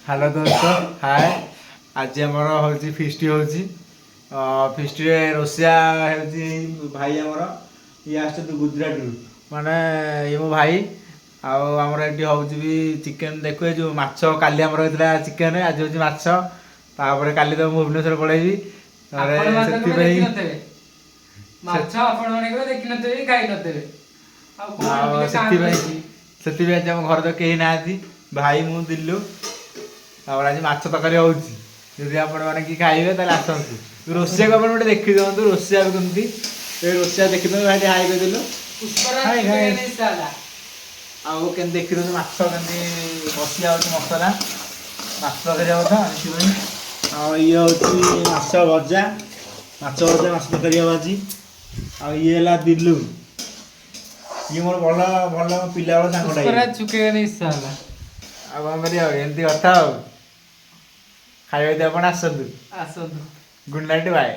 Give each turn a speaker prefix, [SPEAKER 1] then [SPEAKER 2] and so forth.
[SPEAKER 1] Hello दोस्तों हाय आज आमर हूँ फिस्ट होची फिस्ट रोसिया भाई आमर ये आस गुजरात माने ये मो भाई आमर ये हूँ भी चिकेन देखुए जो माछ काली आमर होता चिकेन आज हूँ माछ तापर काली तो भुवनेश्वर पलैबी से आज आम घर तो कहीं ना भाई मु दिलु और आज माछ तरकारी होची जदि आपण मैंने कि खाइबे ताले आसतु रोसिया को गोटे देखी दिखाँ रोसिया भी कमती रोसिया देखी दे भाई हाई कर दिलु आउ के देखी दे माछ के बसिया हो मसला माछ तरकारी कथा ये हूँ माछ भजा माछ भजा माछ तरकारी आज ये दिलु ये मोर भल भल पिला सांगटा
[SPEAKER 2] चुकेगा इच्छा
[SPEAKER 1] एमती कथा खाइबा आसतु
[SPEAKER 2] आसतु
[SPEAKER 1] गुड नाइट बाय।